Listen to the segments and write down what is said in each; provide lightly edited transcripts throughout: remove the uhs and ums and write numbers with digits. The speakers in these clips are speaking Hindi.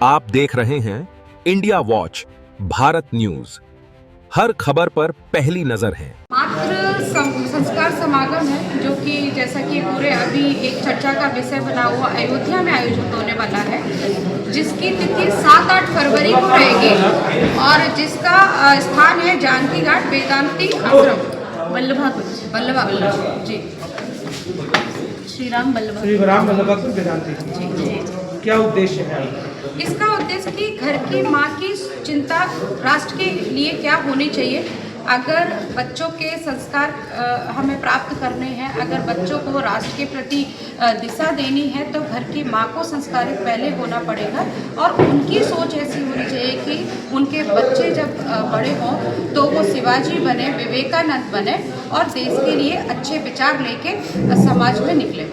आप देख रहे हैं इंडिया वॉच भारत न्यूज। हर खबर पर पहली नजर है। मात्र संस्कार समागम है जो कि जैसा कि पूरे अभी एक चर्चा का विषय बना हुआ अयोध्या में आयोजित होने वाला है, जिसकी तिथि 7-8 फरवरी को रहेगी और जिसका स्थान है जानकी घाट वेदांती आश्रम वल्लभा जी श्री राम वल्लभा वेदांती जी। क्या उद्देश्य है? इसका उद्देश्य कि घर की माँ की चिंता राष्ट्र के लिए क्या होनी चाहिए। अगर बच्चों के संस्कार हमें प्राप्त करने हैं, अगर बच्चों को राष्ट्र के प्रति दिशा देनी है तो घर की माँ को संस्कारित पहले होना पड़ेगा और उनकी सोच ऐसी होनी चाहिए कि उनके बच्चे जब बड़े हों तो वो शिवाजी बने, विवेकानंद बने और देश के लिए अच्छे विचार लेके समाज में निकले।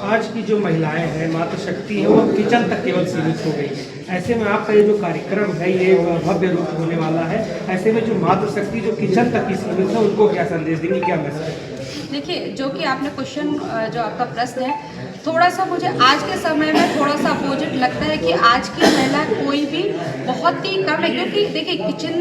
आज की जो महिलाएं हैं, मातृशक्ति है, वो किचन तक केवल सीमित हो गई है। ऐसे में आपका ये जो कार्यक्रम है ये भव्य रूप होने वाला है। ऐसे में जो मातृशक्ति जो किचन तक ही सीमित है उनको क्या संदेश देंगे, क्या मैसेज? देखिए, जो कि आपने क्वेश्चन जो आपका प्रश्न है, थोड़ा सा मुझे आज के समय में थोड़ा सा अपोजिट लगता है कि आज की महिला कोई भी बहुत ही कम है, क्योंकि देखिए किचन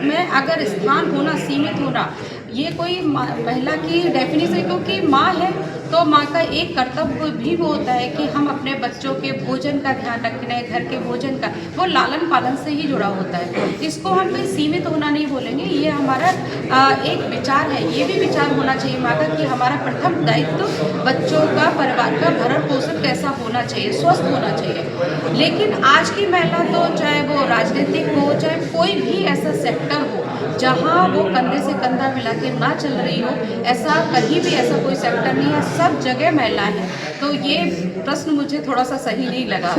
में अगर स्थान होना, सीमित होना, ये कोई महिला की डेफिनेशन, क्योंकि माँ है तो माँ का एक कर्तव्य भी वो होता है कि हम अपने बच्चों के भोजन का ध्यान रखना है, घर के भोजन का, वो लालन पालन से ही जुड़ा होता है। इसको हम कोई सीमित होना नहीं बोलेंगे, ये हमारा एक विचार है। ये भी विचार होना चाहिए माँ का कि हमारा प्रथम दायित्व बच्चों का, परिवार का भरण पोषण कैसा होना चाहिए, स्वस्थ होना चाहिए। लेकिन आज की महिला तो चाहे वो राजनीतिक हो, चाहे कोई भी ऐसा सेक्टर हो जहाँ वो कंधे से कंधा मिला के ना चल रही हो, ऐसा कहीं भी ऐसा कोई सेक्टर नहीं है, सब जगह महिलाएं हैं। तो ये प्रश्न मुझे थोड़ा सा सही नहीं लगा।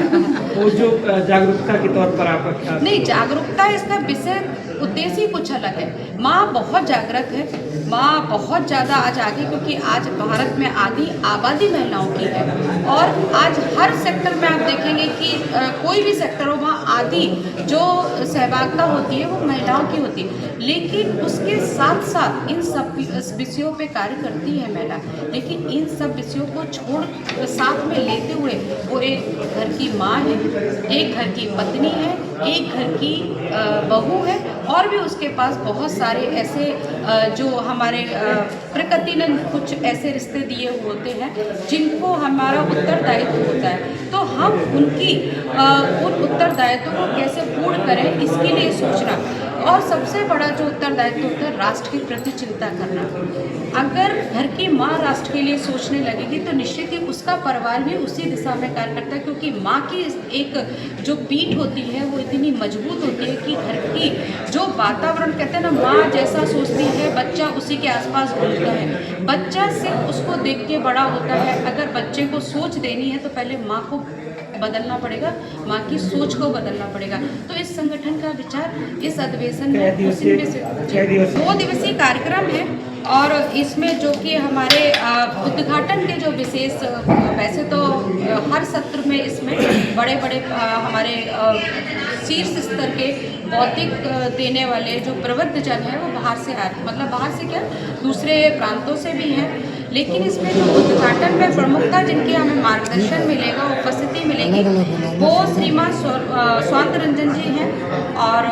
वो जो जागरूकता के तौर पर आपका क्या? नहीं, जागरूकता इसका विषय उद्देश्य ही कुछ अलग है। माँ बहुत जागृत है, माँ बहुत ज़्यादा आज आगे, क्योंकि आज भारत में आधी आबादी महिलाओं की है और आज हर सेक्टर में आप देखेंगे कि कोई भी सेक्टर हो वहाँ आधी जो सहभागिता होती है वो महिलाओं की होती है। लेकिन उसके साथ साथ इन सब विषयों पे कार्य करती है महिला, लेकिन इन सब विषयों को छोड़ साथ में लेते हुए वो एक घर की माँ है, एक घर की पत्नी है, एक घर की बहू है और भी उसके पास बहुत सारे ऐसे जो हमारे प्रकृति ने कुछ ऐसे रिश्ते दिए होते हैं जिनको हमारा उत्तरदायित्व होता है। तो हम उनकी उन उत्तरदायित्व को कैसे पूर्ण करें, इसके लिए सोचना। और सबसे बड़ा जो उत्तरदायित्व होता है, राष्ट्र के प्रति चिंता करना। अगर घर की माँ राष्ट्र के लिए सोचने लगेगी तो निश्चित ही उसका परिवार भी उसी दिशा में कार्य करता है, क्योंकि माँ की एक जो पीठ होती है वो इतनी मजबूत होती है कि घर की जो वातावरण, कहते हैं ना, माँ जैसा सोचती है बच्चा उसी के आसपास घूमता है। बच्चा सिर्फ उसको देख के बड़ा होता है। अगर बच्चे को सोच देनी है तो पहले माँ को बदलना पड़ेगा, माँ की सोच को बदलना पड़ेगा। तो इस संगठन का विचार इस अधिवेशन में 2 दिवसीय कार्यक्रम है और इसमें जो कि हमारे उद्घाटन के जो विशेष, वैसे तो हर सत्र में इसमें बड़े बड़े हमारे शीर्ष स्तर के बौद्धिक देने वाले जो प्रबुद्ध जन हैं वो बाहर से आए, मतलब बाहर से क्या, दूसरे प्रांतों से भी हैं। लेकिन इसमें जो उद्घाटन में प्रमुखता जिनकी हमें मार्गदर्शन मिलेगा, उपस्थिति मिलेगी, वो श्रीमान स्वांत रंजन जी हैं और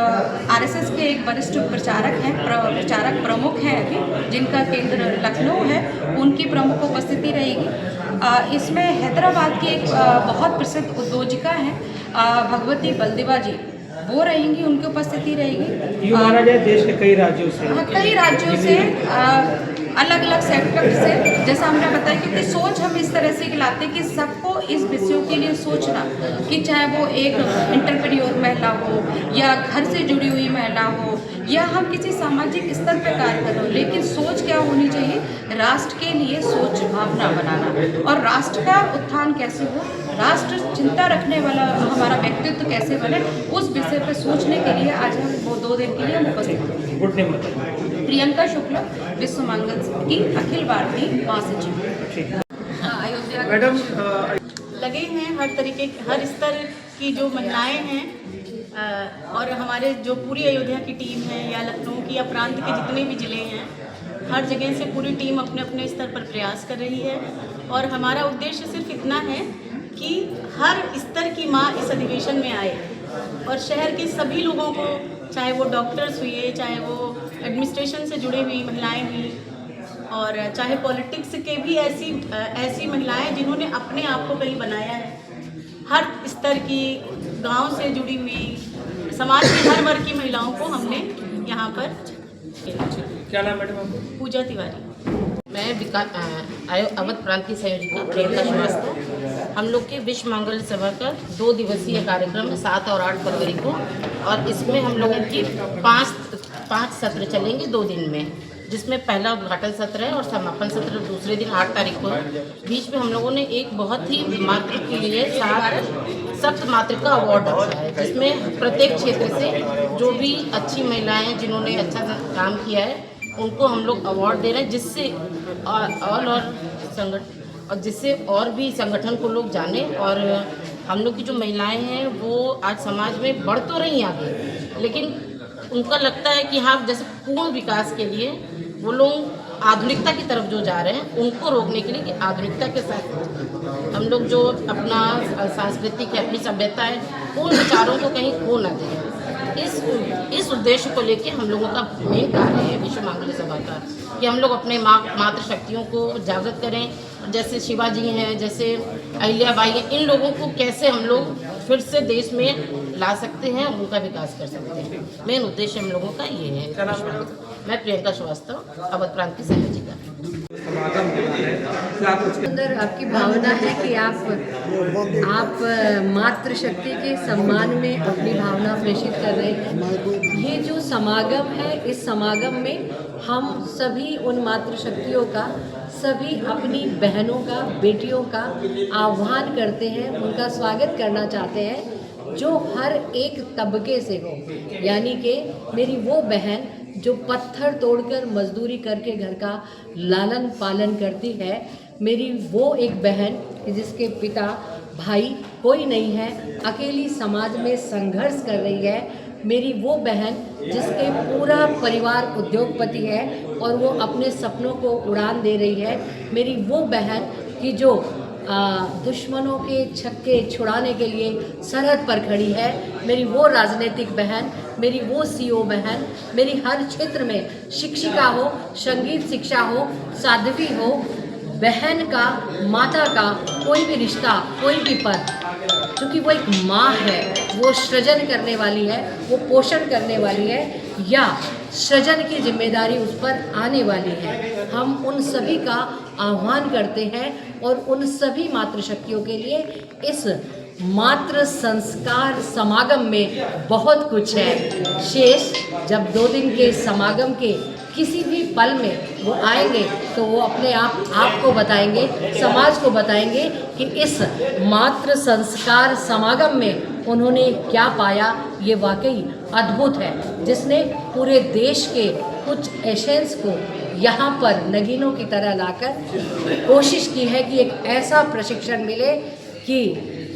आरएसएस के एक वरिष्ठ प्रचारक हैं, प्रचारक प्रमुख हैं अभी, जिनका केंद्र लखनऊ है, उनकी प्रमुख उपस्थिति रहेगी। इसमें हैदराबाद की एक बहुत प्रसिद्ध उद्योजिका हैं भगवती बलदेवा जी, वो रहेंगी, उनकी उपस्थिति रहेगी। ये माना जाए देश के कई राज्यों से, कई राज्यों से, अलग अलग सेक्टर से, जैसा हमने बताया, क्योंकि सोच हम इस तरह से लाते कि सबको इस विषयों के लिए सोचना, कि चाहे वो एक एंटरप्रेन्योर महिला हो या घर से जुड़ी हुई महिला हो या हम किसी सामाजिक स्तर पर कार्य कर रहे हो, लेकिन सोच क्या होनी चाहिए, राष्ट्र के लिए सोच भावना बनाना। और राष्ट्र का उत्थान कैसे हो, राष्ट्र चिंता रखने वाला हमारा व्यक्तित्व कैसे बने, उस विषय पर सोचने के लिए आज हम वो 2 दिन के लिए हम उपस्थित हैं। प्रियंका शुक्ला, विश्व मंगल की अखिल भारतीय महासचिव। अयोध्या मैडम लगे हैं हर तरीके, हर स्तर की जो महिलाएं हैं और हमारे जो पूरी अयोध्या की टीम है या लखनऊ की या प्रांत के जितने भी ज़िले हैं, हर जगह से पूरी टीम अपने अपने स्तर पर प्रयास कर रही है। और हमारा उद्देश्य सिर्फ इतना है कि हर स्तर की माँ इस अधिवेशन में आए और शहर के सभी लोगों को, चाहे वो डॉक्टर्स हुए, चाहे वो एडमिनिस्ट्रेशन से जुड़ी हुई महिलाएं हुई, और चाहे पॉलिटिक्स के भी ऐसी महिलाएं जिन्होंने अपने आप को कहीं बनाया है, हर स्तर की, गांव से जुड़ी हुई, समाज के हर वर्ग की महिलाओं को हमने यहाँ पर। क्या नाम मैडम आपका? पूजा तिवारी। मैं अवध प्रांत की संयोजिका प्रियंका श्रीवास्तव। हम लोग के विश्व मंगल सभा का 2 दिवसीय कार्यक्रम है 7 और 8 फरवरी को, और इसमें हम लोगों की 5 सत्र चलेंगे 2 दिन में, जिसमें पहला उद्घाटन सत्र है और समापन सत्र दूसरे दिन 8 तारीख को है। बीच में हम लोगों ने एक बहुत ही मातृ के लिए 7 मातृका अवार्ड रखा है, जिसमें प्रत्येक क्षेत्र से जो भी अच्छी महिलाएं जिन्होंने अच्छा काम किया है उनको हम लोग अवार्ड दे रहे हैं, जिससे और भी संगठन को लोग जाने, और हम लोग की जो महिलाएं हैं वो आज समाज में बढ़ तो रही आगे, लेकिन उनका लगता है कि हाँ, जैसे पूर्ण विकास के लिए वो लोग आधुनिकता की तरफ जो जा रहे हैं, उनको रोकने के लिए कि आधुनिकता के साथ हम लोग जो अपना सांस्कृतिक है, अपनी सभ्यता है, उन विचारों को कहीं खो ना दें। इस उद्देश्य को लेके हम लोगों का मेन कार्य है विश्व मंगल सभा का, कि हम लोग अपने मातृ शक्तियों को जागृत करें, जैसे शिवाजी हैं, जैसे अहिल्याबाई हैं, इन लोगों को कैसे हम लोग फिर से देश में ला सकते हैं, उनका विकास कर सकते हैं। मेन उद्देश्य हम लोगों का ये है। मैं प्रियंका श्रीवास्तव, अवध प्रांत की संयोजिका। अंदर आपकी भावना है कि आप मातृशक्ति के सम्मान में अपनी भावना प्रेषित कर रहे हैं। ये जो समागम है, इस समागम में हम सभी उन मातृशक्तियों का, सभी अपनी बहनों का, बेटियों का आह्वान करते हैं, उनका स्वागत करना चाहते हैं जो हर एक तबके से हो। यानी कि मेरी वो बहन जो पत्थर तोड़कर मजदूरी करके घर का लालन पालन करती है, मेरी वो एक बहन जिसके पिता भाई कोई नहीं है, अकेली समाज में संघर्ष कर रही है, मेरी वो बहन जिसके पूरा परिवार उद्योगपति है और वो अपने सपनों को उड़ान दे रही है, मेरी वो बहन कि जो दुश्मनों के छक्के छुड़ाने के लिए सरहद पर खड़ी है, मेरी वो राजनीतिक बहन, मेरी वो सीओ बहन, मेरी हर क्षेत्र में शिक्षिका हो, संगीत शिक्षा हो, साध्वी हो, बहन का, माता का कोई भी रिश्ता, कोई भी पद, क्योंकि वो एक माँ है, वो सृजन करने वाली है, वो पोषण करने वाली है, या सृजन की जिम्मेदारी उस पर आने वाली है। हम उन सभी का आह्वान करते हैं और उन सभी मातृशक्तियों के लिए इस मातृ संस्कार समागम में बहुत कुछ है शेष। जब 2 दिन के समागम के किसी भी पल में वो आएंगे तो वो अपने आप को बताएंगे, समाज को बताएंगे कि इस मातृ संस्कार समागम में उन्होंने क्या पाया। ये वाकई अद्भुत है, जिसने पूरे देश के कुछ एसेंस को यहाँ पर नगीनों की तरह लाकर कोशिश की है कि एक ऐसा प्रशिक्षण मिले कि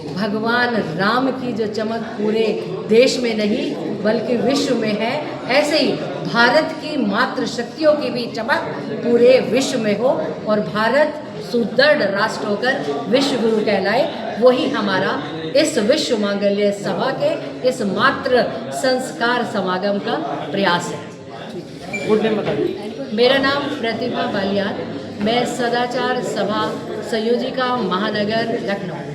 भगवान राम की जो चमक पूरे देश में नहीं बल्कि विश्व में है, ऐसे ही भारत की मातृशक्तियों की भी चमक पूरे विश्व में हो और भारत सुदृढ़ राष्ट्र होकर विश्व गुरु कहलाए। वही हमारा इस विश्व मांगल्य सभा के इस मातृ संस्कार समागम का प्रयास है। मेरा नाम प्रतिभा बालियान, मैं सदाचार सभा संयोजिका महानगर लखनऊ।